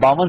52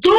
2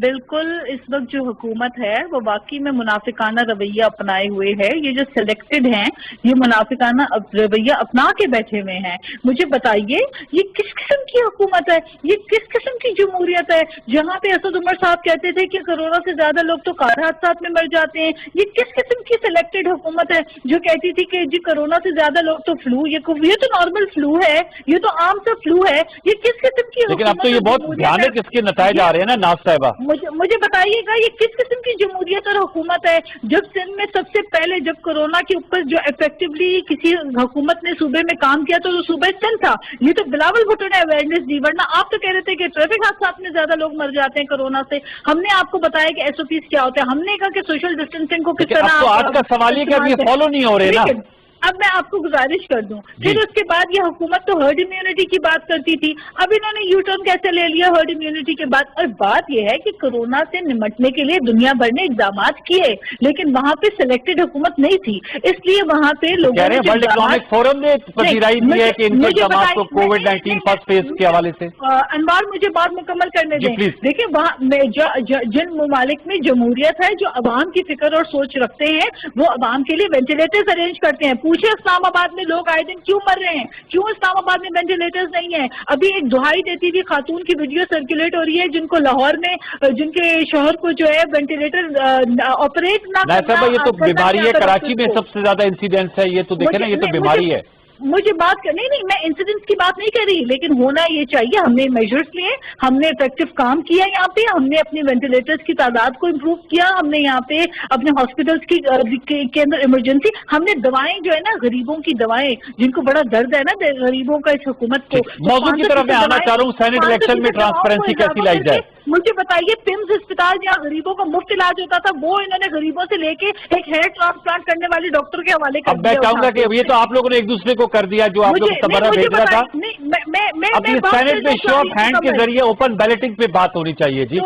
بالکل اس وقت جو حکومت ہے وہ واقعی میں منافقانہ رویہ اپنائے ہوئے ہے. یہ جو سلیکٹڈ ہیں یہ منافقانہ رویہ اپنا کے بیٹھے ہوئے ہیں. مجھے بتائیے یہ کس قسم کی حکومت ہے, یہ کس قسم کی جمہوریت ہے جہاں پہ اسد عمر صاحب کہتے تھے کہ کرونا سے زیادہ لوگ تو کار حادثات میں مر جاتے ہیں. یہ کس قسم کی سلیکٹڈ حکومت ہے جو کہتی تھی کہ جی کرونا سے زیادہ لوگ تو فلو, یہ تو نارمل فلو ہے, یہ تو عام سا فلو ہے. یہ کس قسم کی لیکن اب تو یہ بہت بھیانک اس کے نتائج آ رہے ہیں نا ناز صاحبہ. مجھے بتائیے گا یہ کس قسم کی جمہوریت اور حکومت ہے. جب سندھ میں سب سے پہلے جب کورونا کے اوپر جو افیکٹولی کسی حکومت نے صوبے میں کام کیا تو صوبہ سندھ تھا. یہ تو بلاول بھٹو نے اویئرنیس دی, ورنہ آپ تو کہہ رہے تھے کہ ٹریفک حادثات میں زیادہ لوگ مر جاتے ہیں کورونا سے. ہم نے آپ کو بتایا کہ ایس او پیز کیا ہوتا ہے, ہم نے کہا کہ سوشل ڈسٹینسنگ کو کس طرح. اب تو آج کا سوال یہ کہ اب یہ فالو نہیں ہو رہے نا. اب میں آپ کو گزارش کر دوں, پھر اس کے بعد یہ حکومت تو ہرڈ امیونٹی کی بات کرتی تھی, اب انہوں نے یو ٹرن کیسے لے لیا ہرڈ امیونٹی کے بعد. اور بات یہ ہے کہ کورونا سے نمٹنے کے لیے دنیا بھر نے اقدامات کیے لیکن وہاں پہ سلیکٹڈ حکومت نہیں تھی, اس لیے وہاں پہ لوگوں نے ورلڈ اکنامک فورم نے پذیرائی دی ہے کہ ان کے اقدامات کو کووڈ-19 فرسٹ فیز کے حوالے سے. انوار مجھے بات مکمل کرنے دیں. دیکھیں وہاں جن ممالک میں جمہوریت ہے جو عوام کی فکر اور سوچ رکھتے ہیں وہ عوام کے لیے وینٹیلیٹرز ارینج کرتے ہیں. پوچھے اسلام آباد میں لوگ آئے دن کیوں مر رہے ہیں, کیوں اسلام آباد میں وینٹیلیٹرز نہیں ہیں. ابھی ایک دہائی دیتی ہوئی خاتون کی ویڈیو سرکولیٹ ہو رہی ہے جن کو لاہور میں جن کے شوہر کو جو ہے وینٹیلیٹر آپریٹ نہ کرنا. یہ تو بیماری ہے, کراچی میں سب سے زیادہ انسیڈنٹس ہے, یہ تو دیکھیں نا یہ تو بیماری ہے. مجھے بات کرنی نہیں, میں انسیڈنٹس کی بات نہیں کر رہی, لیکن ہونا یہ چاہیے. ہم نے میجرز لیے, ہم نے افیکٹو کام کیا یہاں پہ, ہم نے اپنے وینٹیلیٹرز کی تعداد کو امپروو کیا, ہم نے یہاں پہ اپنے ہاسپٹلس کے اندر ایمرجنسی, ہم نے دوائیں جو ہے نا غریبوں کی دوائیں جن کو بڑا درد ہے نا غریبوں کا اس حکومت کو. موضوع کی طرف میں آنا چاہ رہا ہوں, سینٹ الیکشن میں ٹرانسپیرنسی کیسی لائی جائے. مجھے بتائیے پمز اسپتال جہاں غریبوں کو مفت علاج ہوتا تھا وہ انہوں نے غریبوں سے لے کے ایک ہیئر ٹرانسپلانٹ کرنے والے ڈاکٹر کے حوالے کر دیا. اب میں چاہوں گا کہ یہ تو آپ لوگوں نے ایک دوسرے کو کر دیا جو آپ لوگ تبرہ بھیج رہا تھا. اب یہ سینٹ میں شو آف ہینڈ کے ذریعے اوپن بیلٹنگ پہ بات ہونی چاہیے. جی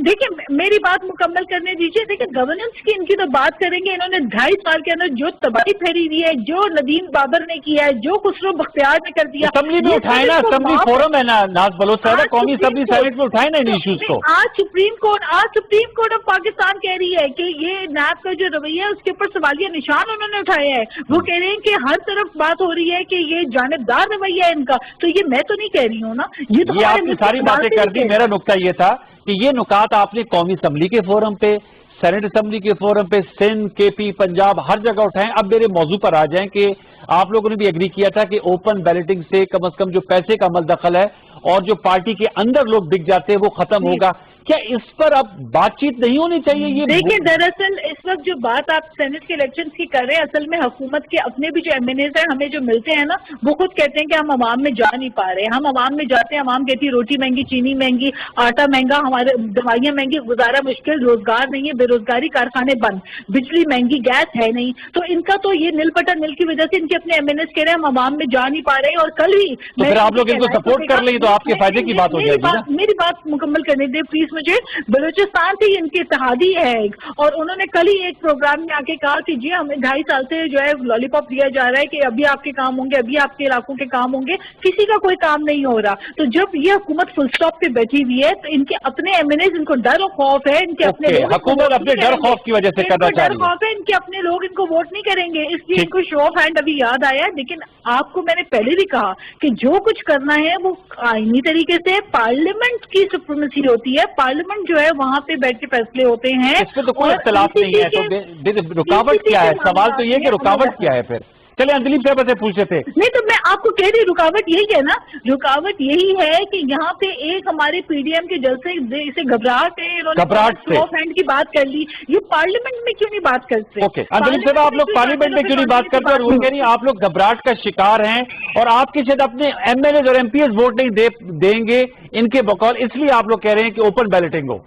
دیکھیں میری بات مکمل کرنے دیجیے. دیکھیں گورننس کی ان کی تو بات کریں گے. انہوں نے 2.5 سال کے اندر جو تباہی پھیری ہوئی ہے, جو ندیم بابر نے کیا ہے, جو خسرو بختیار نے کر دیا. اسمبلی میں اٹھائے نا, اسمبلی فورم ہے نا ناز بلوچ صاحب, قومی اسمبلی سینٹ میں اٹھائے نا ان ایشوز کو. آج سپریم کورٹ آف پاکستان کہہ رہی ہے کہ یہ نیب کا جو رویہ ہے اس کے اوپر سوالیہ نشان انہوں نے اٹھایا ہے. وہ کہہ رہے ہیں کہ ہر طرف بات ہو رہی ہے کہ یہ جانبدار رویہ ہے ان کا. تو یہ میں تو نہیں کہہ رہی ہوں نا, یہ آپ نے ساری باتیں کر دی. میرا نقطہ یہ تھا کہ یہ نکات آپ نے قومی اسمبلی کے فورم پہ, سینٹ اسمبلی کے فورم پہ, سندھ, کے پی, پنجاب ہر جگہ اٹھائیں. اب میرے موضوع پر آ جائیں کہ آپ لوگوں نے بھی ایگری کیا تھا کہ اوپن بیلٹنگ سے کم از کم جو پیسے کا عمل دخل ہے اور جو پارٹی کے اندر لوگ بک جاتے ہیں وہ ختم ہوگا. کیا اس پر اب بات چیت نہیں ہونی چاہیے؟ یہ دیکھیں دراصل اس وقت جو بات آپ سینٹ کے الیکشن کی کر رہے ہیں, اصل میں حکومت کے اپنے بھی جو ایم این ایز ہیں ہمیں جو ملتے ہیں نا وہ خود کہتے ہیں کہ ہم عوام میں جا نہیں پا رہے. ہم عوام میں جاتے ہیں, عوام کہتی ہے روٹی مہنگی, چینی مہنگی, آٹا مہنگا, ہمارے دوائیاں مہنگی, گزارا مشکل, روزگار نہیں ہے, بے روزگاری, کارخانے بند, بجلی مہنگی, گیس ہے نہیں. تو ان کا تو یہ نل پٹا نل کی وجہ سے ان کے اپنے ایم این ایز کہہ رہے ہیں ہم عوام میں جا نہیں پا رہے. اور کل ہی تو پھر آپ لوگ ان کو سپورٹ کر لیں تو آپ کے فائدے کی بات ہو جائے گی. میری بات مکمل کرنے دیں پلیز مجھے. بلوچستان سے ان کی اتحادی ہے اور انہوں نے کل ہی ایک پروگرام میں آ کے کہا کہ جی ہمیں 2.5 سال سے جو ہے لالی پاپ دیا جا رہا ہے کہ ابھی آپ کے کام ہوں گے, ابھی آپ کے علاقوں کے کام ہوں گے, کسی کا کوئی کام نہیں ہو رہا. تو جب یہ حکومت فل اسٹاپ پہ بیٹھی ہوئی ہے تو ان کے اپنے ایم این ایز ان کو ڈر و خوف ہے, ان کے اپنے حکومت اپنے ڈر خوف کی وجہ سے کرنا چاہ رہی ہے, ڈر خوف ہے, ان کے اپنے لوگ ان کو ووٹ نہیں کریں گے. اس لیے ان کو شو آف ہینڈ ابھی یاد آیا. لیکن آپ کو میں نے پہلے بھی کہا کہ جو کچھ کرنا ہے وہ آئینی طریقے سے پارلیمنٹ کی سپریمیسی ہوتی ہے. پارلیمنٹ جو ہے وہاں پہ بیٹھ کے فیصلے ہوتے ہیں. اس پہ تو کوئی اختلاف نہیں ہے. تو رکاوٹ کیا ہے؟ سوال تو یہ کہ رکاوٹ کیا ہے. پھر چلے اندلیب صاحب سے پوچھے تھے. نہیں تو میں آپ کو کہہ رہی رکاوٹ یہی ہے نا, رکاوٹ یہی ہے کہ یہاں پہ ایک ہمارے پی ڈی ایم کے جلسے سے گھبراہٹ ہے, کی بات کر لی. یہ پارلیمنٹ میں کیوں نہیں بات کرتے؟ اوکے اندلیب صاحب, آپ لوگ پارلیمنٹ میں کیوں نہیں بات کرتے؟ اور وہ کہہ رہی ہیں آپ لوگ گھبراہٹ کا شکار ہیں اور آپ کے شاید اپنے ایم ایل ایز اور ایم پی ایز ووٹ نہیں دیں گے ان کے بقول, اس لیے آپ لوگ کہہ رہے ہیں کہ اوپن بیلٹنگ ہو.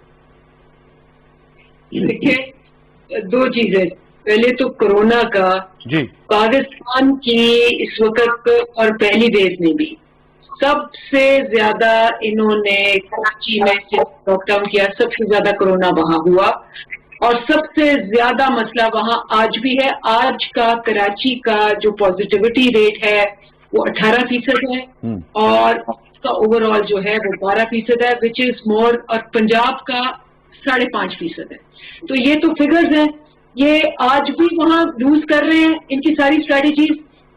دیکھیں دو چیزیں. پہلے تو کورونا کا جی پاکستان کی اس وقت اور پہلی ویو میں بھی سب سے زیادہ انہوں نے کراچی میں لاک ڈاؤن کیا, سب سے زیادہ کورونا وہاں ہوا اور سب سے زیادہ مسئلہ وہاں آج بھی ہے. آج کا کراچی کا جو پازیٹیوٹی ریٹ ہے وہ 18% ہے اور کا اوور آل جو ہے وہ 12% ہے وچ از مور, اور پنجاب کا 5.5% ہے. تو یہ تو فگرز ہیں, یہ آج بھی وہاں لوز کر رہے ہیں ان کی ساری اسٹریٹجیز,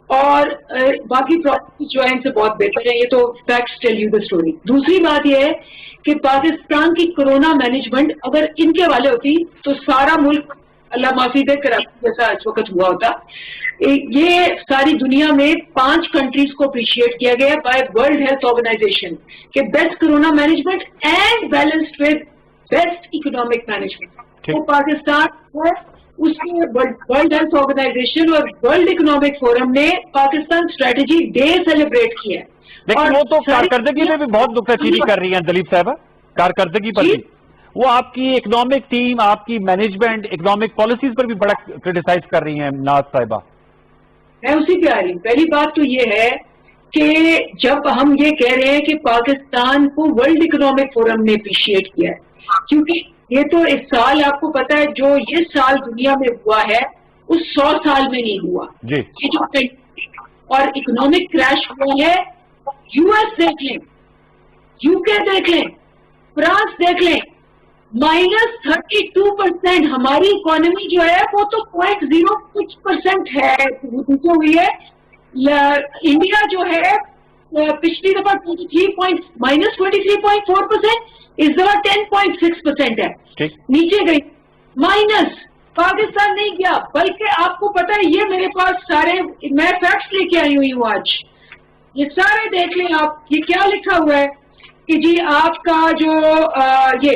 اور باقی پروسیس جو ہے ان سے بہت بہتر ہے. یہ تو facts tell you the story. دوسری بات یہ ہے کہ پاکستان کی کورونا مینجمنٹ اگر ان کے حوالے ہوتی تو سارا ملک اللہ معافی دے کر جیسا اس وقت ہوا ہوتا. یہ ساری دنیا میں 5 کنٹریز کو اپریشیٹ کیا گیا بائی ورلڈ ہیلتھ آرگنائزیشن کہ best corona management and balanced with best economic management. تو پاکستان ہے, اس کے ورلڈ ہیلتھ آرگنائزیشن اور ورلڈ اکنامک فورم نے پاکستان اسٹریٹجی ڈے سیلیبریٹ کیا ہے. لیکن وہ تو کارکردگی میں بھی بہت نکتہ چینی کر رہی ہیں دلیپ صاحبہ, کارکردگی پر بھی. وہ آپ کی اکنامک ٹیم, آپ کی مینجمنٹ, اکنامک پالیسیز پر بھی بڑا کرٹیسائز کر رہی ہیں ناز صاحبہ. میں اسی پہ آ رہی ہوں. پہلی بات تو یہ ہے کہ جب ہم یہ کہہ رہے ہیں کہ پاکستان کو ورلڈ اکنامک فورم نے اپریشیٹ کیا ہے, کیونکہ یہ تو اس سال آپ کو پتا ہے جو یہ سال دنیا میں ہوا ہے اس 100 سال میں نہیں ہوا. جی. یہ جو اور اکنامک کریش ہوا ہے, یو ایس دیکھ لیں, یو کے دیکھ لیں, فرانس دیکھ لیں, -32%. ہماری اکانومی جو ہے وہ تو 0.06% ہے, پیچھے ہوئی ہے. انڈیا جو ہے پچھلی دفعہ -23.4%, اس دفعہ 10.6% ہے, نیچے گئی. مائنس پاکستان نہیں گیا, بلکہ آپ کو پتا ہے یہ میرے پاس سارے میں فیکٹس لے کے آئی ہوئی ہوں آج, یہ سارے دیکھ لیں آپ. یہ کیا لکھا ہوا ہے کہ جی آپ کا جو یہ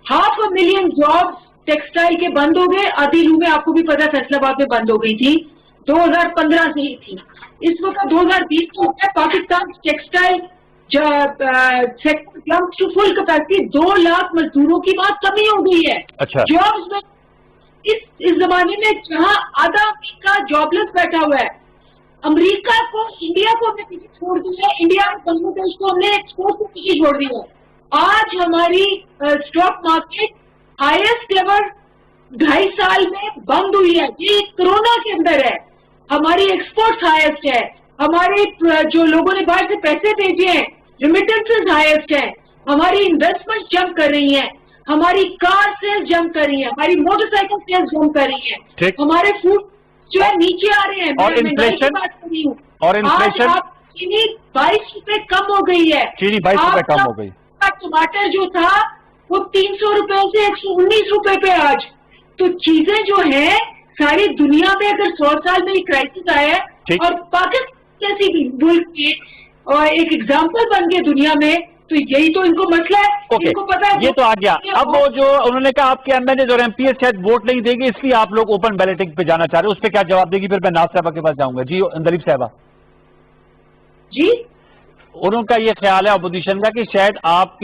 500,000 جابس ٹیکسٹائل کے بند ہو گئے. عادل میں آپ کو بھی پتا فیصلہ آباد میں بند ہو گئی تھی, 2015 سے ہی تھی. اس وقت 2020 میں Pakistan textile to full capacity 2 lakh مزدوروں کی بات کمی ہو گئی ہے. جابس میں اس زمانے میں جہاں آدھا امریکہ جاب لیس بیٹھا ہوا ہے, امریکہ کو انڈیا کو ہم نے پیچھے چھوڑ دیا ہے, انڈیا اور بنگلہ دیش کو ہم نے ایکسپورٹ کو پیچھے چھوڑ دیا ہے. آج ہماری اسٹاک مارکیٹ ہائیسٹ لیول 2.5 سال میں بند ہوئی ہے. یہ کورونا کے اندر ہے. ہماری ایکسپورٹ ہائیسٹ ہے, ہمارے جو لوگوں نے باہر سے پیسے بھیجے ہیں ریمیٹنسز ہائیسٹ ہے, ہماری انویسٹمنٹ جمپ کر رہی ہیں, ہماری کار سیل جمپ کر رہی ہیں, ہماری موٹر سائیکل سیل جمپ کر رہی ہیں, ہمارے فوڈ جو ہے نیچے آ رہے ہیں. اور انفلیشن, بات کر رہی ہوں, اور انفلیشن چینی 22 روپے کم ہو گئی ہے. چینی 22 روپے کم ہو گئی. ٹماٹر جو تھا وہ 300 روپے سے 119 روپے پہ آج. تو چیزیں جو ہیں ساری دنیا میں اگر 100 سال میں یہ کرائسس آیا ہے اور پاکستان جیسی ملک کے اور ایک ایگزامپل بن گئے دنیا میں, تو یہی تو ان کو مسئلہ ہے. ان کو پتا ہے یہ تو آ گیا. اب وہ جو انہوں نے کہا آپ کے ایم این ایز اور ایم پی ایس شاید ووٹ نہیں دیں گے, اس لیے آپ لوگ اوپن بیلٹنگ پہ جانا چاہ رہے ہیں. اس پہ کیا جواب دے گی؟ پھر میں ناز صاحبہ کے پاس جاؤں گا. جی دلیپ صاحبہ. جی انہوں کا یہ خیال ہے اپوزیشن کا کہ شاید آپ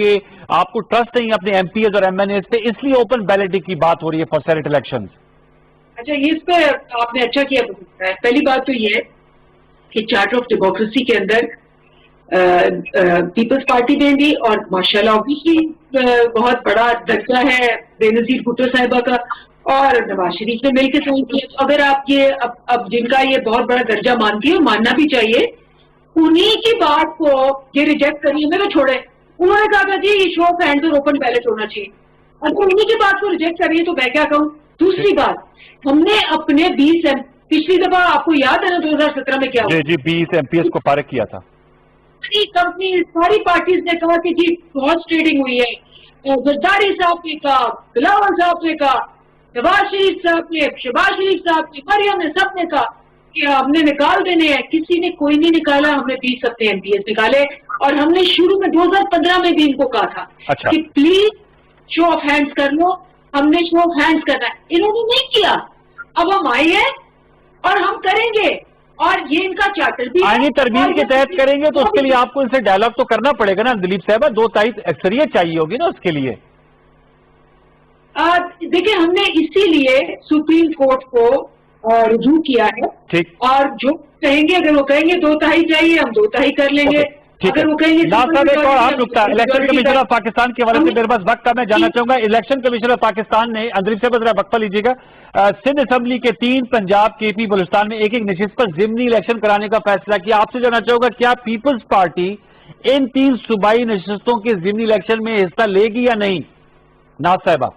کو ٹرسٹ نہیں اپنے ایم پی ایز اور ایم این ایز پہ, اس لیے اوپن بیلٹنگ کی بات ہو رہی ہے فار سینیٹ الیکشن. اچھا, یہ اس پہ آپ نے اچھا کیا. پہلی بات تو یہ ہے کہ چارٹر آف ڈیموکریسی کے اندر پیپلز پارٹی نے بھی, اور ماشاءاللہ آبویسلی بہت بڑا درجہ ہے بے نظیر بھٹو صاحبہ کا, اور نواز شریف نے مل کے سائن کیا. اگر آپ یہ اب جن کا یہ بہت بڑا درجہ مانتی ہے, ماننا بھی چاہیے, انہی کی بات کو یہ ریجیکٹ کریے میں تو چھوڑے. انہوں نے کہا تھا جی یہ شو آف ہینڈز اور اوپن بیلٹ ہونا چاہیے. اگر انہی کی بات کو ریجیکٹ کریے تو میں کیا کہوں. دوسری بات, ہم نے اپنے 20 پچھلی دفعہ آپ کو یاد ہے نا 2017 میں کیا ہوا؟ جی 20 ایم پی ایس کو فارغ کیا تھا. کمپنی ساری پارٹیز نے کہا کہ جی بہت ٹریڈنگ ہوئی ہے. زرداری صاحب نے کہا, بلاول صاحب نے کہا, نواز شریف صاحب نے, شہباز شریف صاحب نے, مریم نے, سب نے کہا کہ ہم نے نکال دینے ہیں. کسی نے کوئی نہیں نکالا. ہم نے 20 اپنے ایم پی ایس نکالے, اور ہم نے شروع میں 2015 میں بھی ان کو کہا تھا کہ پلیز شو آف ہینڈز کر لو. ہم نے شو آف ہینڈز کرنا ہے, انہوں نے نہیں کیا. اب ہم آئے ہیں اور ہم کریں گے, اور یہ ان کا چارٹر بھی آئینی ترمیم کے تحت کریں گے. تو اس کے لیے آپ کو ان سے ڈائلاگ تو کرنا پڑے گا نا دلیپ صاحبہ, 2/3 اکثریت چاہیے ہوگی نا اس کے لیے. دیکھیں ہم نے اسی لیے سپریم کورٹ کو رجوع کیا ہے, اور جو کہیں گے, اگر وہ کہیں گے 2/3 چاہیے, ہم 2/3 کر لیں گے. اگر وہ کہیں گے الیکشن کمیشن آف پاکستان کے حوالے سے میرے پاس وقت کا میں جاننا چاہوں گا. الیکشن کمیشن آف پاکستان نے, دلیپ صاحب ذرا وقفہ لیجیے گا, سندھ اسمبلی کے 3 پنجاب, کے پی, بلوچستان میں ایک نشست پر ضمنی الیکشن کرانے کا فیصلہ کیا. آپ سے جاننا چاہوں گا کیا پیپلز پارٹی ان 3 صوبائی نشستوں کے ضمنی الیکشن میں حصہ لے گی یا نہیں؟ ناز صاحبہ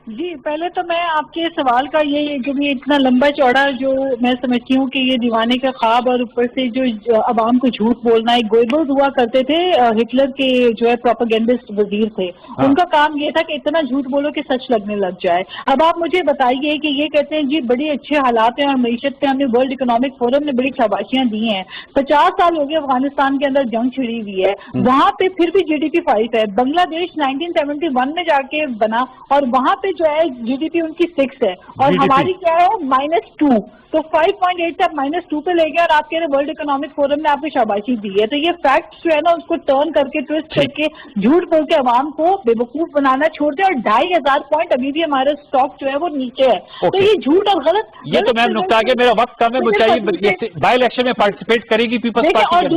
جی پہلے تو میں آپ کے سوال کا یہ جو بھی اتنا لمبا چوڑا جو میں سمجھتی ہوں کہ یہ دیوانے کا خواب اور اوپر سے جو عوام کو جھوٹ بولنا ہے، گوئبلز ہوا کرتے تھے ہٹلر کے جو ہے پروپیگنڈسٹ وزیر تھے، ان کا کام یہ تھا کہ اتنا جھوٹ بولو کہ سچ لگنے لگ جائے۔ اب آپ مجھے بتائیے کہ یہ کہتے ہیں جی بڑی اچھے حالات ہیں اور معیشت پہ ہمیں ورلڈ اکنامک فورم نے بڑی شاباشیاں دی ہیں، 50 سال ہو گئے افغانستان کے اندر جنگ چھڑی ہوئی ہے، وہاں پہ پھر بھی جی ڈی پی 5 ہے، بنگلہ دیش 1971 میں جا کے بنا اور وہاں پہ جو ہے جی ڈی پی ان کی 6 ہے اور ہماری کیا ہے -2، تو 5.8 سے آپ -2 پہ لے گئے اور آپ کہہ رہے ورلڈ اکنامک فورم نے آپ کو شاباشی دی ہے۔ تو یہ فیکٹس جو ہے نا اس کو ٹرن کر کے ٹویسٹ کر کے جھوٹ بول کے عوام کو بے وقوف بنانا چھوڑ دیں، اور 2500 پوائنٹ ابھی بھی ہمارا اسٹاک جو ہے وہ نیچے ہے۔ تو یہ جھوٹ اور غلط یہ تو میم نقطہ آگے، میرا وقت کم ہے، مجھے چاہیے بائی الیکشن میں پارٹیسپیٹ کرے گی پیپلز پارٹی؟ اور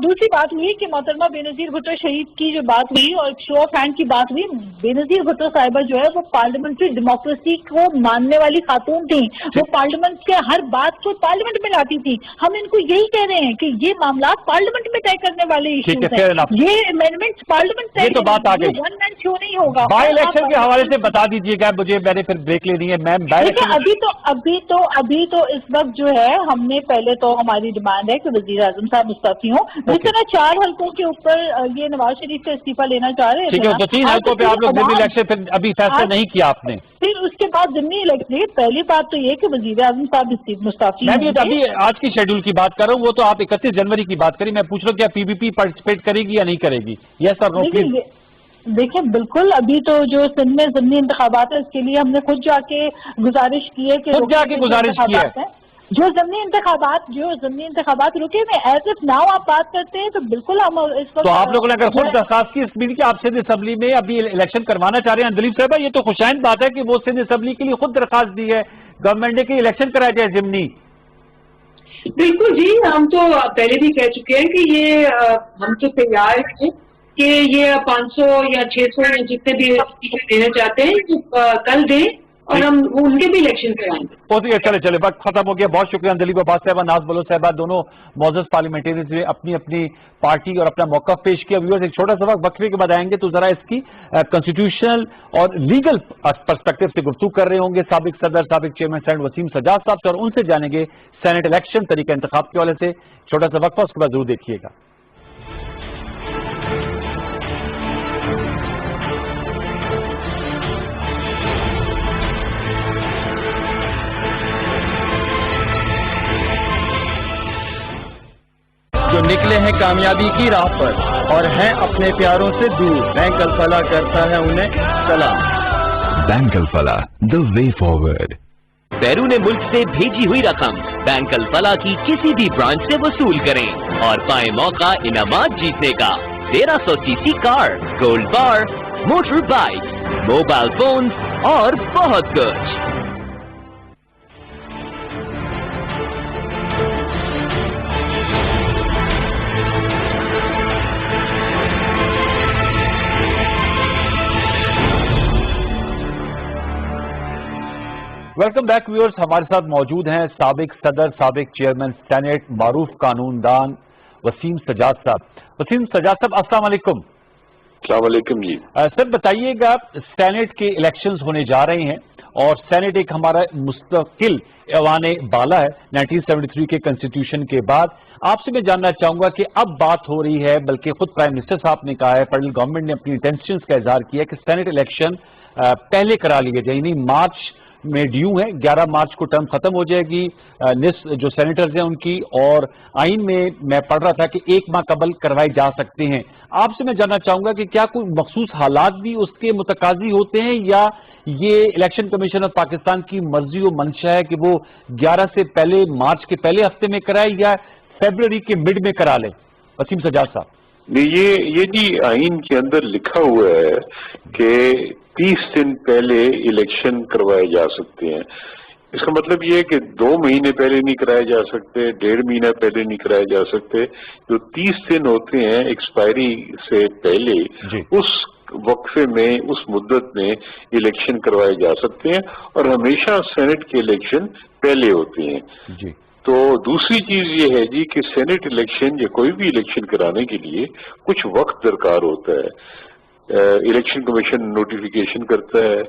دوسری بات ہوئی کہ محترمہ بے نظیر بھٹو شہید کی جو بات ہوئی اور شو آف ہینڈ کی بات ہوئی، بے نظیر بھٹو صاحبہ جو ہے وہ پارلیمنٹری ڈیموکریسی کو ماننے والی خاتون تھیں، وہ پارلیمنٹ کے ہر بات کو پارلیمنٹ میں لاتی تھی۔ ہم ان کو یہی کہہ رہے ہیں کہ یہ معاملات پارلیمنٹ میں طے کرنے والے ایشوز ہیں، یہ امینڈمنٹ پارلیمنٹ یہ تو بات آ گئی، ون مین شو نہیں ہوگا۔ بائی الیکشن کے حوالے سے بتا دیجیے گا، مجھے میں نے پھر بریک لینی ہے میم۔ ابھی تو اس وقت جو ہے ہم نے پہلے تو ہماری ڈیمانڈ ہے کہ وزیر اعظم صاحب مستعفی ہوں، جس طرح 4 حلقوں کے اوپر یہ نواز شریف کا استعفیٰ لینا چاہ رہے ٹھیک ہے، تو 3 حلقوں پہ آپ لوگ ضمنی الیکشن پھر ابھی فیصلہ نہیں کیا آپ نے؟ پھر اس کے بعد ضمنی الیکشن، پہلی بات تو یہ کہ وزیر اعظم صاحب مستعفی میں بھی ابھی آج کی شیڈول کی بات کر رہا ہوں، وہ تو آپ 31 جنوری کی بات کری، میں پوچھ رہا ہوں کیا پی بی پی پارٹیسپیٹ کرے گی یا نہیں کرے گی؟ یس اور نو پلیز۔ دیکھیں بالکل، ابھی تو جو سندھ میں ضمنی انتخابات ہے اس کے لیے ہم نے خود جا کے گزارش کی ہے کہ خود جا کے گزارش کی ہے جو ضمنی انتخابات رکے ہوئے ایز اف ناؤ آپ بات کرتے ہیں تو بالکل ہم اس وقت، تو آپ لوگوں نے اگر خود درخواست کی اس بل کی آپ سندھ اسمبلی میں ابھی الیکشن کروانا چاہ رہے ہیں اندلیب صاحبہ، یہ تو خوشائند بات ہے کہ وہ سندھ اسمبلی کے لیے خود درخواست دی ہے گورنمنٹ نے کہ الیکشن کرایا جائے ضمنی۔ بالکل جی، ہم تو پہلے بھی کہہ چکے ہیں کہ یہ ہم تو تیار ہیں کہ یہ 500 یا 600 یا جتنے بھی دینا چاہتے ہیں کل دیں اور ہم ان کے بھی الیکشن کرائیں گے۔ بہت ہی چلے وقت ختم ہو گیا، بہت شکریہ اندلیب عباس صاحبہ، ناز بلوچ صاحبہ، دونوں معزز پارلیمنٹیرینز نے اپنی اپنی پارٹی اور اپنا موقف پیش کیا۔ ویورز ایک چھوٹا سا وقفے کے بعد آئیں گے تو ذرا اس کی کانسٹیٹیوشنل اور لیگل پرسپیکٹو سے گفتگو کر رہے ہوں گے سابق صدر سابق چیئرمین سینٹ وسیم سجاد صاحب سے، اور ان سے جانیں گے سینٹ الیکشن طریقہ انتخاب کے حوالے سے۔ چھوٹا سا وقفہ، اس کے بعد ضرور دیکھیے گا۔ جو نکلے ہیں کامیابی کی راہ پر اور ہیں اپنے پیاروں سے دور، بینک الفلاح کرتا ہے انہیں سلام۔ Bank Alfalah, the way forward۔ بیرون ملک سے بھیجی ہوئی رقم بینک الفلاح کی کسی بھی برانچ سے وصول کریں اور پائیں موقع انعامات جیتنے کا، 1300 cc کار، گولڈ بار، موٹر بائک، موبائل فونز اور بہت کچھ۔ ویلکم بیک ویورز، ہمارے ساتھ موجود ہیں سابق صدر سابق چیئرمین سینٹ معروف قانون دان وسیم سجاد صاحب۔ وسیم سجاد صاحب السلام علیکم۔ السلام علیکم جی۔ سر بتائیے گا، سینٹ کے الیکشنز ہونے جا رہے ہیں اور سینٹ ایک ہمارا مستقل ایوان بالا ہے 1973 کے کنسٹیٹیوشن کے بعد۔ آپ سے میں جاننا چاہوں گا کہ اب بات ہو رہی ہے، بلکہ خود پرائم منسٹر صاحب نے کہا ہے، فیڈرل گورنمنٹ نے اپنی انٹینشنز کا اظہار کیا ہے کہ سینٹ الیکشن پہلے کرا لیے جائیں، یعنی مارچ میں ڈیو ہے، 11 مارچ کو ٹرم ختم ہو جائے گی نصف جو سینیٹرز ہیں ان کی، اور آئین میں پڑھ رہا تھا کہ 1 ماہ قبل کروائے جا سکتے ہیں۔ آپ سے میں جاننا چاہوں گا کہ کیا کوئی مخصوص حالات بھی اس کے متقاضی ہوتے ہیں، یا یہ الیکشن کمیشن آف پاکستان کی مرضی و منشا ہے کہ وہ 11 سے پہلے مارچ کے پہلے ہفتے میں کرائے یا فیبروری کے مڈ میں کرا لے؟ وسیم سجاد صاحب۔ یہ جی آئین کے اندر لکھا ہوا ہے کہ 30 دن پہلے الیکشن کروائے جا سکتے ہیں۔ اس کا مطلب یہ ہے کہ 2 مہینے پہلے نہیں کرائے جا سکتے، 1.5 مہینہ پہلے نہیں کرائے جا سکتے۔ جو 30 دن ہوتے ہیں ایکسپائری سے پہلے، اس وقفے میں، اس مدت میں الیکشن کروائے جا سکتے ہیں، اور ہمیشہ سینٹ کے الیکشن پہلے ہوتے ہیں۔ جی تو دوسری چیز یہ ہے جی کہ سینٹ الیکشن یا کوئی بھی الیکشن کرانے کے لیے کچھ وقت درکار ہوتا ہے. الیکشن کمیشن نوٹیفیکیشن کرتا ہے,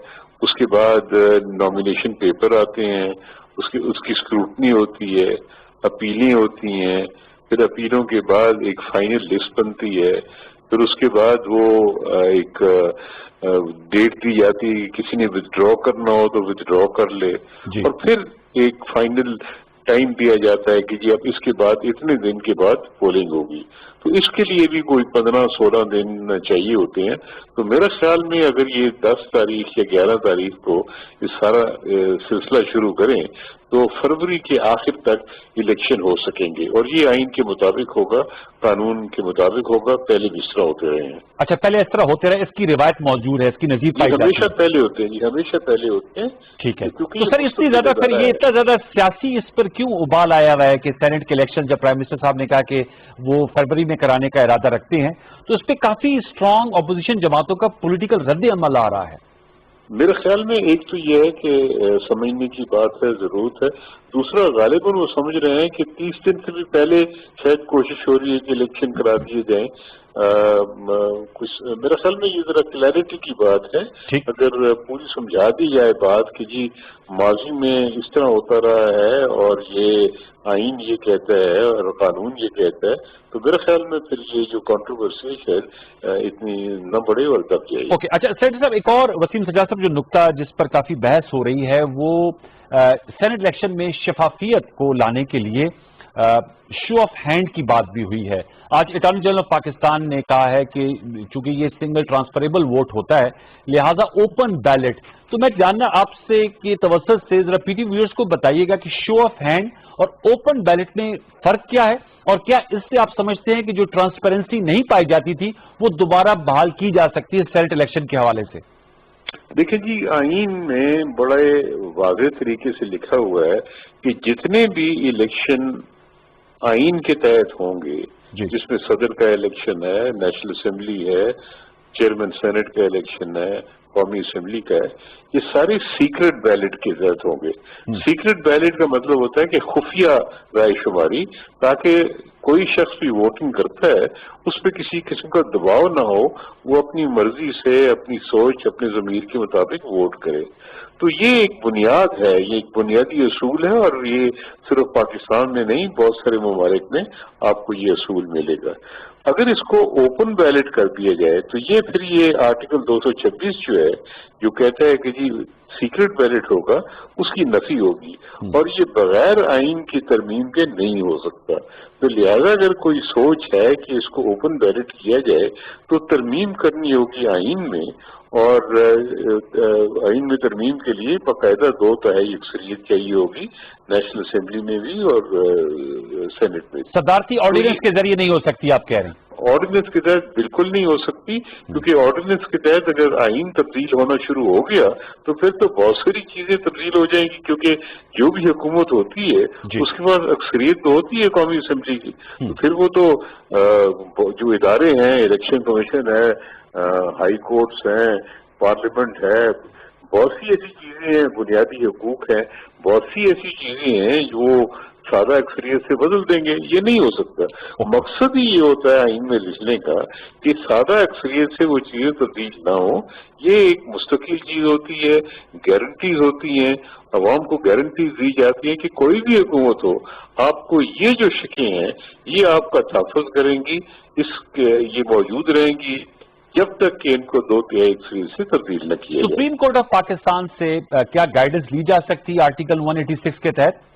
اس کے بعد نامینیشن پیپر آتے ہیں, اس کی اسکروٹنی ہوتی ہے, اپیلیں ہوتی ہیں, پھر اپیلوں کے بعد ایک فائنل لسٹ بنتی ہے, پھر اس کے بعد وہ ایک ڈیٹ دی جاتی ہے, کسی نے ودڈرا کرنا ہو تو ودڈرا کر لے, اور پھر ایک فائنل ٹائم دیا جاتا ہے کہ جی اب اس کے بعد اتنے دن کے بعد پولنگ ہوگی. تو اس کے لیے بھی کوئی 15-16 دن چاہیے ہوتے ہیں. تو میرا خیال میں اگر یہ 10 تاریخ یا 11 تاریخ کو یہ سارا سلسلہ شروع کریں تو فروری کے آخر تک الیکشن ہو سکیں گے, اور یہ آئین کے مطابق ہوگا, قانون کے مطابق ہوگا. پہلے بھی اس طرح ہوتے رہے ہیں. اچھا, پہلے اس طرح ہوتے رہے, اس کی روایت موجود ہے, اس کی نظیر پائی جاتی ہے. ہمیشہ پہلے ہوتے ہیں جی, ہمیشہ پہلے ہوتے ہیں. ٹھیک ہے. تو سر اتنا زیادہ سیاسی اس پر کیوں ابال آیا ہوا ہے کہ سینٹ کے الیکشن جب پرائم منسٹر صاحب نے کہا کہ وہ فروری میں کرانے کا ارادہ رکھتے ہیں, تو اس پہ کافی اسٹرانگ اپوزیشن جماعتوں کا پولیٹیکل رد عمل آ رہا ہے. میرے خیال میں ایک تو یہ ہے کہ سمجھنے کی بات ہے, ضرورت ہے. دوسرا غالباً وہ سمجھ رہے ہیں کہ 30 دن سے بھی پہلے شاید کوشش ہو رہی ہے کہ الیکشن کرا دیے جائیں. کچھ میرے خیال میں یہ ذرا کلیئرٹی کی بات ہے. اگر پوری سمجھا دی جائے بات کہ جی ماضی میں اس طرح ہوتا رہا ہے اور یہ آئین یہ کہتا ہے اور قانون یہ کہتا ہے, تو میرے خیال میں پھر یہ جو کنٹروورسی ہے اتنی نہ بڑھے اور دب جائے. اوکے, اچھا سیٹ صاحب, ایک اور وسیم سجاد صاحب جو نقطہ جس پر کافی بحث ہو رہی ہے وہ سینٹ الیکشن میں شفافیت کو لانے کے لیے شو آف ہینڈ کی بات بھی ہوئی ہے. آج اٹارنی جنرل آف پاکستان نے کہا ہے کہ چونکہ یہ سنگل ٹرانسفریبل ووٹ ہوتا ہے لہذا اوپن بیلٹ. تو میں جاننا آپ سے کہ توسط سے ذرا پی ٹی ویورز کو بتائیے گا کہ شو آف ہینڈ اور اوپن بیلٹ میں فرق کیا ہے, اور کیا اس سے آپ سمجھتے ہیں کہ جو ٹرانسپیرنسی نہیں پائی جاتی تھی وہ دوبارہ بحال کی جا سکتی ہے سینٹ الیکشن کے حوالے سے؟ دیکھیں جی, آئین میں بڑے واضح طریقے سے لکھا ہوا ہے کہ جتنے بھی الیکشن آئین کے تحت ہوں گے, جس میں صدر کا الیکشن ہے, نیشنل اسمبلی ہے, چیئرمین سینٹ کا الیکشن ہے, قومی اسمبلی کا ہے, یہ سارے سیکرٹ بیلٹ کے تحت ہوں گے. سیکرٹ بیلٹ کا مطلب ہوتا ہے کہ خفیہ رائے شماری, تاکہ کوئی شخص بھی ووٹنگ کرتا ہے اس پہ کسی قسم کا دباؤ نہ ہو, وہ اپنی مرضی سے, اپنی سوچ, اپنے ضمیر کے مطابق ووٹ کرے. تو یہ ایک بنیاد ہے, یہ ایک بنیادی اصول ہے, اور یہ صرف پاکستان میں نہیں بہت سارے ممالک میں آپ کو یہ اصول ملے گا. اگر اس کو اوپن بیلٹ کر دیا جائے تو یہ پھر یہ آرٹیکل 226 جو ہے جو کہتا ہے کہ جی سیکرٹ بیلٹ ہوگا, اس کی نفی ہوگی, اور یہ بغیر آئین کی ترمیم کے نہیں ہو سکتا. تو لہذا اگر کوئی سوچ ہے کہ اس کو اوپن بیلٹ کیا جائے تو ترمیم کرنی ہوگی آئین میں, اور آئین میں ترمیم کے لیے باقاعدہ 2/3 اکثریت چاہیے ہوگی, نیشنل اسمبلی میں بھی اور سینٹ میں بھی. صدارتی آرڈیننس کے ذریعے نہیں ہو سکتی آپ کہہ رہے ہیں؟ آرڈیننس کے تحت بالکل نہیں ہو سکتی, کیونکہ آرڈیننس کے تحت اگر آئین تبدیل ہونا شروع ہو گیا تو پھر تو بہت ساری چیزیں تبدیل ہو جائیں گی, کیونکہ جو بھی حکومت ہوتی ہے اس کے پاس اکثریت تو ہوتی ہے قومی اسمبلی کی, تو پھر وہ تو جو ادارے ہیں, الیکشن کمیشن ہے, ہائی کورٹس ہیں, پارلیمنٹ ہے, بہت سی ایسی چیزیں ہیں, بنیادی حقوق ہیں, بہت سی ایسی چیزیں ہیں جو سادہ اکثریت سے بدل دیں گے. یہ نہیں ہو سکتا. مقصد ہی یہ ہوتا ہے آئین میں لکھنے کا کہ سادہ اکثریت سے وہ چیزیں تبدیل نہ ہوں. یہ ایک مستقل چیز ہوتی ہے, گارنٹیز ہوتی ہیں, عوام کو گارنٹیز دی جاتی ہیں کہ کوئی بھی حکومت ہو آپ کو یہ جو شکیں ہیں یہ آپ کا تحفظ کریں گی, یہ موجود رہیں گی جب تک کہ ان کو 2/3 اکثریت سے تبدیل نہ کیا جائے. سپریم کورٹ آف پاکستان سے کیا گائیڈنس لی جا سکتی ہے آرٹیکل 186 کے تحت؟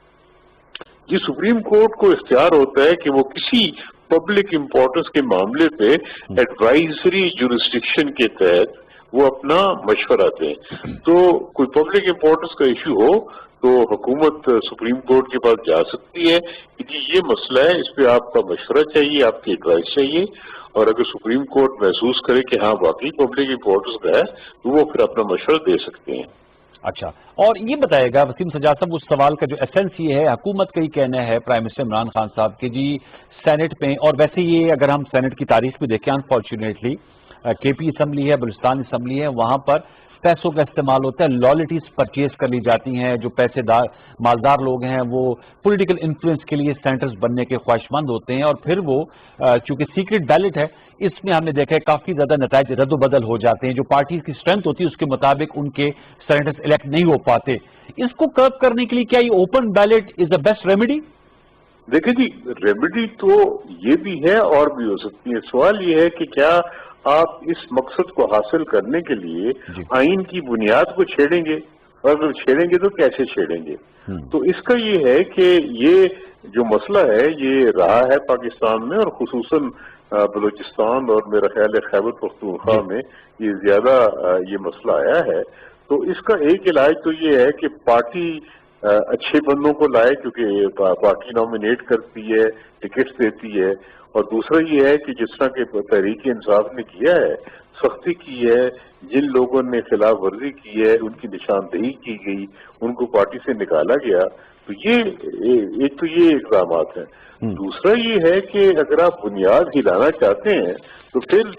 یہ سپریم کورٹ کو اختیار ہوتا ہے کہ وہ کسی پبلک امپورٹنس کے معاملے پہ ایڈوائزری جورسڈکشن کے تحت وہ اپنا مشورہ دیں. تو کوئی پبلک امپورٹنس کا ایشو ہو تو حکومت سپریم کورٹ کے پاس جا سکتی ہے کہ جی یہ مسئلہ ہے, اس پہ آپ کا مشورہ چاہیے, آپ کی ایڈوائز چاہیے, اور اگر سپریم کورٹ محسوس کرے کہ ہاں واقعی پبلک امپورٹنس کا ہے تو وہ پھر اپنا مشورہ دے سکتے ہیں. اچھا, اور یہ بتائے گا وسیم سجاد صاحب, اس سوال کا جو ایسنس یہ ہے, حکومت کا ہی کہنا ہے پرائم منسٹر عمران خان صاحب کہ جی سینٹ میں, اور ویسے یہ اگر ہم سینٹ کی تاریخ بھی دیکھیں انفارچونیٹلی کے پی اسمبلی ہے, بلوچستان اسمبلی ہے, وہاں پر پیسوں کا استعمال ہوتا ہے, لائلٹیز پرچیز کر لی جاتی ہیں, جو پیسے دار مالدار لوگ ہیں وہ پولیٹیکل انفلوئنس کے لیے سینیٹرز بننے کے خواہشمند ہوتے ہیں, اور پھر وہ چونکہ سیکرٹ بیلٹ ہے اس میں ہم نے دیکھا ہے کافی زیادہ نتائج رد و بدل ہو جاتے ہیں, جو پارٹیز کی اسٹرینتھ ہوتی ہے اس کے مطابق ان کے سینیٹرز الیکٹ نہیں ہو پاتے. اس کو کرب کرنے کے لیے کیا یہ open belt is the best remedy? دیکھیں جی, ریمیڈی تو یہ بھی ہے اور بھی ہو سکتی ہے. سوال یہ ہے کہ کیا آپ اس مقصد کو حاصل کرنے کے لیے آئین کی بنیاد کو چھیڑیں گے, اور اگر چھیڑیں گے تو کیسے چھیڑیں گے؟ تو اس کا یہ ہے کہ یہ جو مسئلہ ہے یہ رہا ہے پاکستان میں, اور خصوصاً بلوچستان اور میرا خیال ہے خیبر پختونخوا میں یہ زیادہ یہ مسئلہ آیا ہے. تو اس کا ایک علاج تو یہ ہے کہ پارٹی اچھے بندوں کو لائے, کیونکہ پارٹی نامینیٹ کرتی ہے, ٹکٹس دیتی ہے, اور دوسرا یہ ہے کہ جس طرح کہ تحریک انصاف نے کیا ہے, سختی کی ہے, جن لوگوں نے خلاف ورزی کی ہے ان کی نشاندہی کی گئی, ان کو پارٹی سے نکالا گیا. تو یہ ایک تو یہ اقدامات ہیں. دوسرا یہ ہے کہ اگر آپ بنیاد ہلانا چاہتے ہیں تو پھر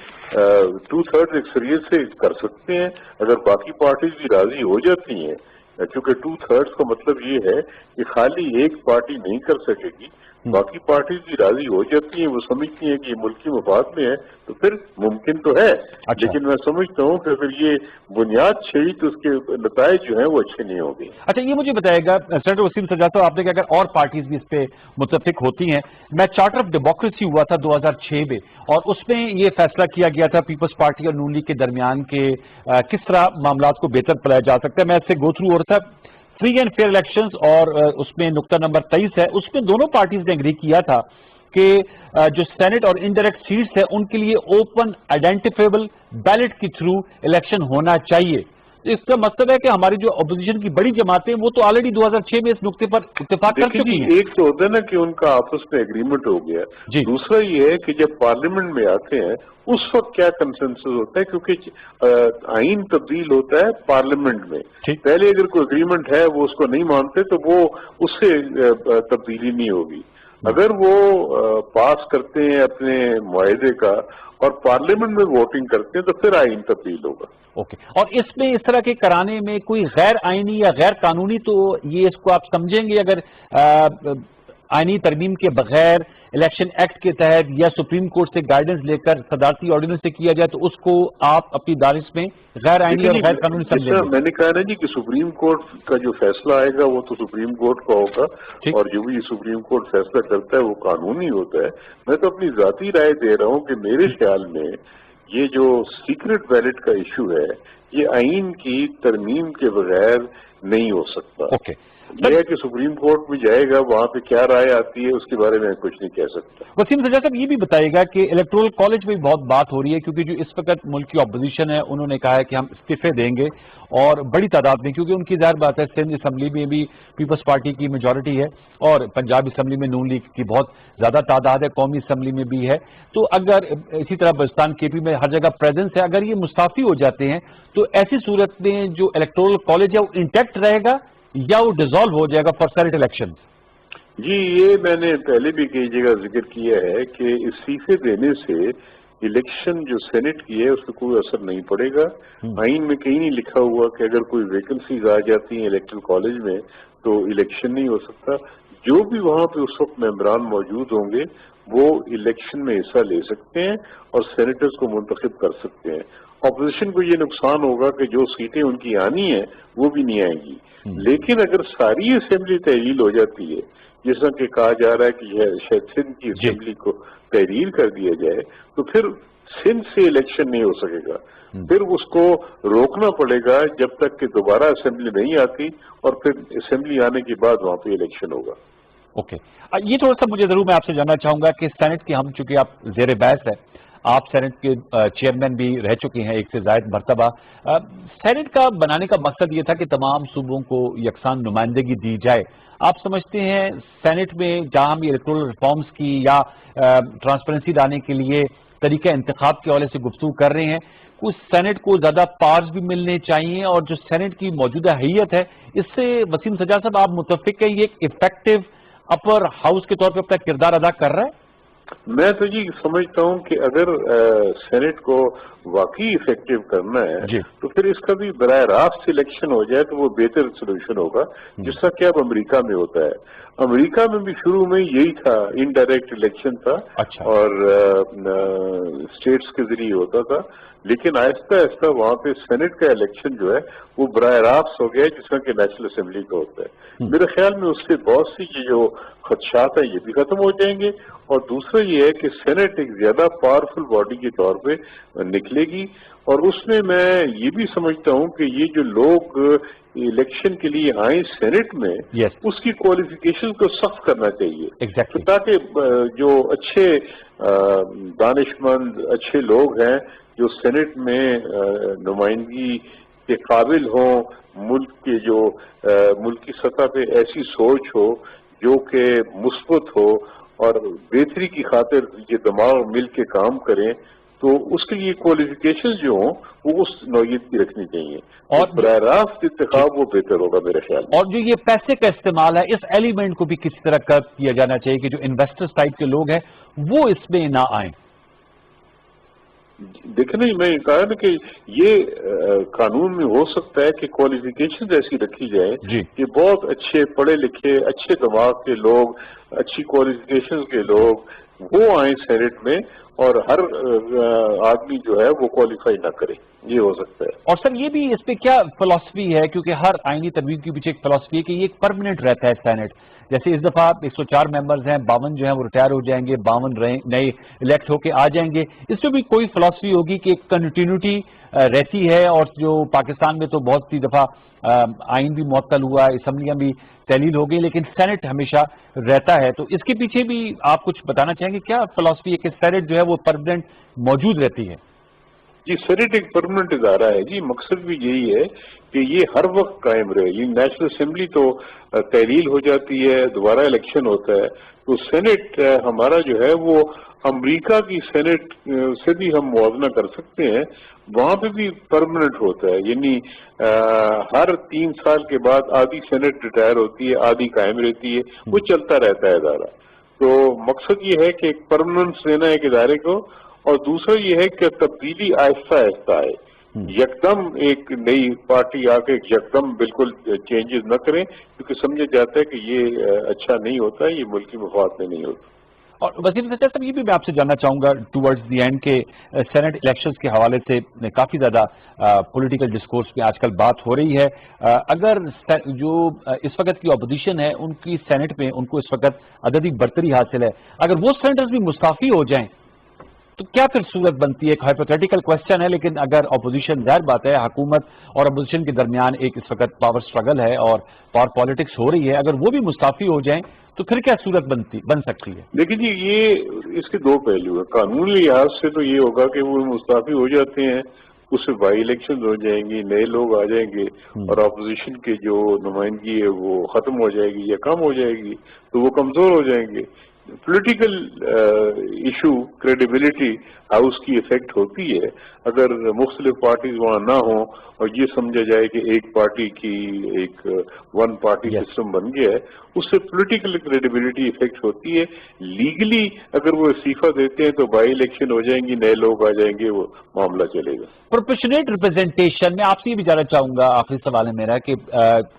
2/3 اکثریت سے کر سکتے ہیں, اگر باقی پارٹیز بھی راضی ہو جاتی ہیں, کیونکہ 2/3 کا مطلب یہ ہے کہ خالی ایک پارٹی نہیں کر سکے گی, باقی پارٹیز بھی راضی ہو جاتی ہیں, وہ سمجھتی ہیں کہ یہ ملکی مفاد میں ہے, تو پھر ممکن تو ہے. لیکن میں سمجھتا ہوں کہ اگر یہ بنیاد چھیڑی تو اس کے نتائج جو ہیں وہ اچھے نہیں ہوں گے. اچھا, یہ مجھے بتائے گا سینیٹر وسیم سجاد صاحب, آپ نے کہا اگر اور پارٹیز بھی اس پہ متفق ہوتی ہیں, میں چارٹر آف ڈیموکریسی ہوا تھا 2006 میں, اور اس میں یہ فیصلہ کیا گیا تھا پیپلز پارٹی اور نون لیگ کے درمیان کے کس طرح معاملات کو بہتر پلایا جا سکتا ہے. میں اس سے گو تھرو ہو رہا تھا, فری اینڈ فیئر الیکشنز, اور اس میں نقطہ نمبر 23 ہے, اس میں دونوں پارٹیز نے اگری کیا تھا کہ جو سینٹ اور انڈائریکٹ سیٹس ہیں ان کے لیے اوپن آئیڈینٹیفیبل بیلٹ کے تھرو الیکشن ہونا چاہیے. اس کا مطلب ہے کہ ہماری جو اپوزیشن کی بڑی جماعتیں وہ تو آلریڈی 2006 میں اس نقطے پر اتفاق کر چکی ہیں. ایک تو ہوتا ہے نا کہ ان کا آپس میں اگریمنٹ ہو گیا, دوسرا یہ ہے کہ جب پارلیمنٹ میں آتے ہیں اس وقت کیا کنسنسس ہوتا ہے, کیونکہ آئین تبدیل ہوتا ہے پارلیمنٹ میں. پہلے اگر کوئی اگریمنٹ ہے وہ اس کو نہیں مانتے تو وہ اس سے تبدیلی نہیں ہوگی. اگر وہ پاس کرتے ہیں اپنے معاہدے کا اور پارلیمنٹ میں ووٹنگ کرتے ہیں تو پھر آئین تبدیل ہوگا. اوکے, اور اس میں اس طرح کے کرانے میں کوئی غیر آئینی یا غیر قانونی, تو یہ اس کو آپ سمجھیں گے اگر آئینی ترمیم کے بغیر الیکشن ایکٹ کے تحت یا سپریم کورٹ سے گائیڈنس لے کر صدارتی آرڈیننس سے کیا جائے تو اس کو آپ اپنی دانش میں غیر آئینی اور غیر قانونی سمجھیں گے؟ میں نے کہا نا جی کہ سپریم کورٹ کا جو فیصلہ آئے گا وہ تو سپریم کورٹ کا ہوگا, اور جو بھی سپریم کورٹ فیصلہ کرتا ہے وہ قانونی ہوتا ہے. میں تو اپنی ذاتی رائے دے رہا ہوں کہ میرے خیال میں یہ جو سیکرٹ بیلٹ کا ایشو ہے یہ آئین کی ترمیم کے بغیر نہیں ہو سکتا. یہ ہے کہ سپریم کورٹ میں جائے گا, وہاں پہ کیا رائے آتی ہے اس کے بارے میں کچھ نہیں کہہ سکتا. وسیم سجاد صاحب, یہ بھی بتائیے گا کہ الیکٹورل کالج میں بہت بات ہو رہی ہے, کیونکہ جو اس وقت ملک کی اپوزیشن ہے انہوں نے کہا ہے کہ ہم استعفے دیں گے, اور بڑی تعداد میں, کیونکہ ان کی ظاہر بات ہے سندھ اسمبلی میں بھی پیپلز پارٹی کی میجورٹی ہے, اور پنجاب اسمبلی میں نون لیگ کی بہت زیادہ تعداد ہے, قومی اسمبلی میں بھی ہے. تو اگر اسی طرح بلوچستان کے پی میں ہر جگہ پریزنس ہے, اگر یہ مستعفی ہو جاتے ہیں تو ایسی صورت میں جو الیکٹورل کالج ہے وہ انٹیکٹ رہے گا یا وہ ڈیزالو ہو جائے گا فار سینیٹ الیکشن؟ جی, یہ میں نے پہلے بھی کئی جگہ ذکر کیا ہے کہ استعفے دینے سے الیکشن جو سینٹ کی ہے اس پہ کوئی اثر نہیں پڑے گا. آئین میں کہیں نہیں لکھا ہوا کہ اگر کوئی ویکنسیز آ جاتی ہیں الیکٹرل کالج میں تو الیکشن نہیں ہو سکتا. جو بھی وہاں پہ اس وقت ممبران موجود ہوں گے وہ الیکشن میں حصہ لے سکتے ہیں اور سینیٹرز کو منتخب کر سکتے ہیں. اپوزیشن کو یہ نقصان ہوگا کہ جو سیٹیں ان کی آنی ہیں وہ بھی نہیں آئیں گی. لیکن اگر ساری اسمبلی تحلیل ہو جاتی ہے, جس طرح کہ کہا جا رہا ہے کہ شاید سندھ کی اسمبلی کو تحلیل کر دیا جائے, تو پھر سندھ سے الیکشن نہیں ہو سکے گا. پھر اس کو روکنا پڑے گا جب تک کہ دوبارہ اسمبلی نہیں آتی, اور پھر اسمبلی آنے کے بعد وہاں پہ الیکشن ہوگا. اوکے, یہ تھوڑا سا مجھے ضرور میں آپ سے جاننا چاہوں گا کہ سینٹ کی ہم چونکہ آپ زیر بحث ہے, آپ سینٹ کے چیئرمین بھی رہ چکے ہیں ایک سے زائد مرتبہ. سینٹ کا بنانے کا مقصد یہ تھا کہ تمام صوبوں کو یکساں نمائندگی دی جائے. آپ سمجھتے ہیں سینٹ میں جہاں ہم الیکٹورل ریفارمز کی یا ٹرانسپیرنسی لانے کے لیے طریقہ انتخاب کے حوالے سے گفتگو کر رہے ہیں, کچھ سینٹ کو زیادہ پاورز بھی ملنے چاہیے, اور جو سینٹ کی موجودہ حیت ہے اس سے وسیم سجاد صاحب آپ متفق ہیں یہ ایک افیکٹو اپر ہاؤس کے طور پہ اپنا کردار ادا کر رہا ہے؟ میں تو یہ سمجھتا ہوں کہ اگر سینٹ کو واقعی افیکٹو کرنا ہے تو پھر اس کا بھی براہ راست الیکشن ہو جائے تو وہ بہتر سولوشن ہوگا، جس طرح کہ اب امریکہ میں ہوتا ہے۔ امریکہ میں بھی شروع میں یہی تھا، انڈائریکٹ الیکشن تھا اور اسٹیٹس کے ذریعے ہوتا تھا، لیکن آہستہ آہستہ وہاں پہ سینٹ کا الیکشن جو ہے وہ براہ راست ہو گیا جس طرح کہ نیشنل اسمبلی کا ہوتا ہے۔ میرے خیال میں اس سے بہت سی یہ جو خدشات ہیں یہ بھی ختم ہو جائیں گے، اور دوسرا یہ ہے کہ سینٹ ایک زیادہ پاورفل باڈی کے طور پہ نکلے گی، اور اس میں یہ بھی سمجھتا ہوں کہ یہ جو لوگ الیکشن کے لیے آئیں سینٹ میں اس کی کوالیفیکیشن کو سخت کرنا چاہیے، تاکہ جو اچھے دانش مند اچھے لوگ ہیں جو سینٹ میں نمائندگی کے قابل ہوں، ملک کے جو ملک کی سطح پہ ایسی سوچ ہو جو کہ مثبت ہو اور بہتری کی خاطر یہ دماغ مل کے کام کریں، تو اس کے لیے کوالیفیکیشن جو ہوں وہ اس نوعیت کی رکھنی چاہیے، اور براہ راست انتخاب وہ بہتر ہوگا میرے خیال میں۔ اور جو یہ پیسے کا استعمال ہے اس ایلیمنٹ کو بھی کسی طرح کر کیا جانا چاہیے کہ جو انویسٹر ٹائپ کے لوگ ہیں وہ اس میں نہ آئیں۔ دیکھیں نہیں، میں کہا نا کہ یہ قانون میں ہو سکتا ہے کہ کوالیفیکیشن ایسی رکھی جائے کہ بہت اچھے پڑھے لکھے اچھے دماغ کے لوگ، اچھی کوالیفیکیشن کے لوگ وہ آئیں سینٹ میں، اور ہر آدمی جو ہے وہ کوالیفائی نہ کرے، یہ ہو سکتا ہے۔ اور سر یہ بھی اس پہ کیا فلسفی ہے، کیونکہ ہر آئینی ترمیم کے پیچھے ایک فلسفی ہے کہ یہ ایک پرماننٹ رہتا ہے سینٹ، جیسے اس دفعہ 104 ممبرز ہیں، 52 جو ہیں وہ ریٹائر ہو جائیں گے، 52 نئے الیکٹ ہو کے آ جائیں گے، اس میں بھی کوئی فلسفی ہوگی کہ ایک کنٹینیوٹی رہتی ہے، اور جو پاکستان میں تو بہت سی دفعہ آئین بھی معطل ہوا، اسمبلیاں بھی تحلیل ہو گئی، لیکن سینٹ ہمیشہ رہتا ہے، تو اس کے پیچھے بھی آپ کچھ بتانا چاہیں گے کیا فلسفی ہے کہ سینٹ جو ہے وہ پرماننٹ موجود رہتی ہے؟ جی، سینٹ ایک پرماننٹ ادارہ ہے جی، مقصد بھی یہی ہے کہ یہ ہر وقت قائم رہے۔ یہ نیشنل اسمبلی تو تحلیل ہو جاتی ہے، دوبارہ الیکشن ہوتا ہے، تو سینٹ ہمارا جو ہے وہ امریکہ کی سینٹ سے بھی ہم موازنہ کر سکتے ہیں، وہاں پہ بھی پرماننٹ ہوتا ہے، یعنی ہر 3 سال کے بعد آدھی سینٹ ریٹائر ہوتی ہے، آدھی قائم رہتی ہے، وہ چلتا رہتا ہے ادارہ۔ تو مقصد یہ ہے کہ ایک پرماننس دینا ایک ادارے کو، اور دوسرا یہ ہے کہ تبدیلی آہستہ آہستہ آئے، یکدم ایک نئی پارٹی آ کے یکدم بالکل چینجز نہ کریں، کیونکہ سمجھا جاتا ہے کہ یہ اچھا نہیں ہوتا، یہ ملکی مفاد میں نہیں ہوتا۔ اور وزیر سچر صاحب یہ بھی میں آپ سے جاننا چاہوں گا ٹورڈز دی اینڈ کہ سینٹ الیکشنز کے حوالے سے کافی زیادہ پولیٹیکل ڈسکورس میں آج کل بات ہو رہی ہے، اگر جو اس وقت کی اپوزیشن ہے ان کی سینٹ میں ان کو اس وقت عددی برتری حاصل ہے، اگر وہ سینیٹرز بھی مستعفی ہو جائیں تو کیا پھر صورت بنتی ہے؟ ایک ہائپوتھیٹیکل کوشچن ہے، لیکن اگر اپوزیشن، ظاہر بات ہے حکومت اور اپوزیشن کے درمیان ایک اس وقت پاور سٹرگل ہے اور پاور پالیٹکس ہو رہی ہے، اگر وہ بھی مستعفی ہو جائیں تو پھر کیا صورت بن سکتی ہے؟ دیکھیں جی، یہ اس کے دو پہلو ہیں۔ قانونی لحاظ سے تو یہ ہوگا کہ وہ مستعفی ہو جاتے ہیں، اس سے بائی الیکشن ہو جائیں گی، نئے لوگ آ جائیں گے، اور اپوزیشن کی جو نمائندگی ہے وہ ختم ہو جائے گی یا کم ہو جائے گی، تو وہ کمزور ہو جائیں گے۔ پولیٹیکل ایشو کریڈیبلٹی ہاؤس کی افیکٹ ہوتی ہے اگر مختلف پارٹیز وہاں نہ ہوں اور یہ سمجھا جائے کہ ایک پارٹی کی ایک ون پارٹی سسٹم بن گیا ہے، اس سے پولیٹیکل کریڈیبلٹی افیکٹ ہوتی ہے۔ لیگلی اگر وہ استعفیٰ دیتے ہیں تو بائی الیکشن ہو جائیں گی، نئے لوگ آ جائیں گے، وہ معاملہ چلے گا۔ پروپورشنیٹ ریپرزنٹیشن میں آپ سے یہ بھی جاننا چاہوں گا، آخری سوال ہے میرا، کہ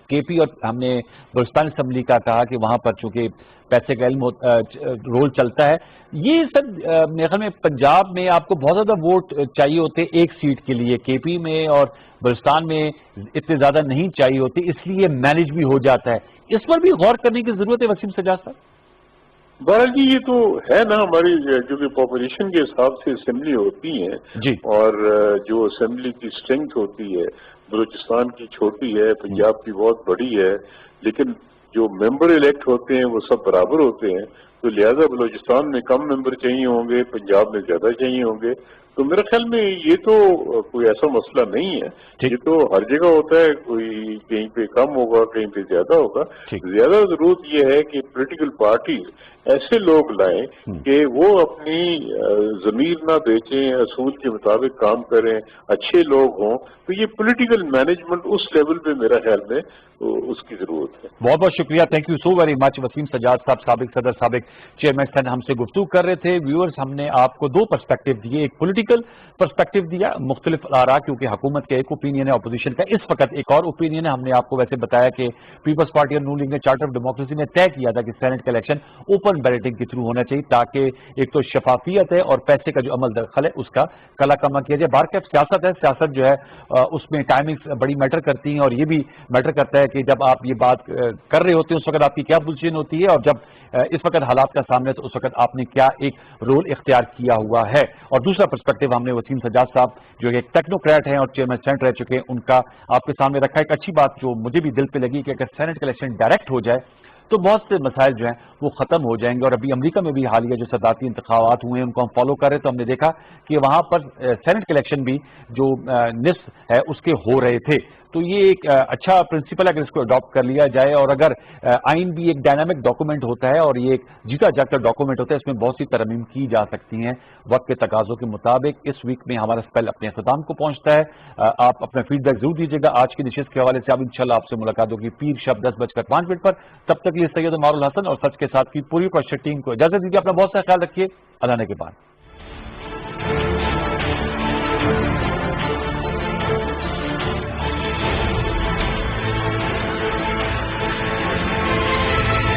کے پی اور ہم نے بلوچستان اسمبلی کا کہا کہ وہاں پر چونکہ پیسے کا علم رول چلتا ہے، یہ سر میرے خیال میں پنجاب میں آپ کو بہت زیادہ ووٹ چاہیے ہوتے ایک سیٹ کے لیے، کے پی میں اور بلوچستان میں اتنے زیادہ نہیں چاہیے ہوتے، اس لیے مینج بھی ہو جاتا ہے، اس پر بھی غور کرنے کی ضرورت ہے وسیم سجاد صاحب؟ بہرحال جی، یہ تو ہے نا، ہماری جو کہ پاپولیشن کے حساب سے اسمبلی ہوتی ہیں جی، اور جو اسمبلی کی اسٹرینتھ ہوتی ہے، بلوچستان کی چھوٹی ہے، پنجاب کی بہت بڑی ہے، لیکن جو ممبر الیکٹ ہوتے ہیں وہ سب برابر ہوتے ہیں، تو لہذا بلوچستان میں کم ممبر چاہیے ہوں گے، پنجاب میں زیادہ چاہیے ہوں گے۔ تو میرے خیال میں یہ تو کوئی ایسا مسئلہ نہیں ہے، یہ تو ہر جگہ ہوتا ہے، کوئی کہیں پہ کم ہوگا، کہیں پہ زیادہ ہوگا۔ زیادہ ضرورت یہ ہے کہ پولیٹیکل پارٹیز ایسے لوگ لائیں کہ وہ اپنی ضمیر نہ بیچیں، اصول کے مطابق کام کریں، اچھے لوگ ہوں. تو یہ پولیٹیکل مینجمنٹ اس لیول پہ میرا خیال میں اس کی ضرورت ہے. بہت بہت شکریہ، thank you so very much. Waseem Sajjad صاحب، سابق صدر، سابق چیئرمین سینٹ، ہم سے گفتگو کر رہے تھے. ویورز، ہم نے آپ کو دو پرسپیکٹو دیے، ایک پولیٹیکل پرسپیکٹو دیا، مختلف آراء، کیونکہ حکومت کا ایک اوپینین ہے، اپوزیشن کا اس وقت ایک اور اوپینین ہے. ہم نے آپ کو ویسے بتایا کہ پیپلز پارٹی اور نون لیگ نے چارٹر آف ڈیموکریسی نے طے کیا تھا کہ سینٹ کا الیکشن اوپن بیلٹنگ کے تھرو ہونا چاہیے، تاکہ ایک تو شفافیت ہے اور پیسے کا جو عمل دخل ہے اس کا کلا کما کیا جائے. بار کیف سیاست ہے، سیاست جو ہے اس میں ٹائمنگز بڑی میٹر کرتی ہیں، اور یہ بھی میٹر کرتا ہے کہ جب آپ یہ بات کر رہے ہوتے ہیں اس وقت آپ کی کیا پوزیشن ہوتی ہے، اور جب اس وقت حالات کا سامنے تو اس وقت آپ نے کیا ایک رول اختیار کیا ہوا ہے. اور دوسرا پرسپیکٹو ہم نے وسیم سجاد صاحب جو ایک ٹیکنوکریٹ ہیں اور چیئرمین سینٹ رہ چکے ہیں ان کا آپ کے سامنے رکھا. ایک اچھی بات جو مجھے بھی دل پہ لگی کہ اگر سینٹ کا الیکشن ڈائریکٹ ہو جائے تو بہت سے مسائل جو ہیں وہ ختم ہو جائیں گے. اور ابھی امریکہ میں بھی حالیہ جو صدارتی انتخابات ہوئے ہیں ان کو ہم فالو کر رہے ہیں تو ہم نے دیکھا کہ وہاں پر سینٹ کے الیکشن بھی جو نصف ہے اس کے ہو رہے تھے. تو یہ ایک اچھا پرنسپل ہے اگر اس کو اڈاپٹ کر لیا جائے. اور اگر آئین بھی ایک ڈائنامک ڈاکومنٹ ہوتا ہے اور یہ ایک جیتا جاگتا ڈاکومنٹ ہوتا ہے، اس میں بہت سی ترمیم کی جا سکتی ہیں وقت کے تقاضوں کے مطابق. اس ویک میں ہمارا اسپیل اپنے اختتام کو پہنچتا ہے. آپ اپنا فیڈ بیک ضرور دیجیے گا. آج کی نشست کے حوالے سے اب انشاءاللہ آپ سے ملاقات ہوگی پیر شب 10:05 پر. تب تک یہ سید مارول حسن اور سچ کے ساتھ کی پوری کوشش ٹیم کو اجازت دیجیے. اپنا بہت سا خیال رکھیے. اللہ نے کے بعد.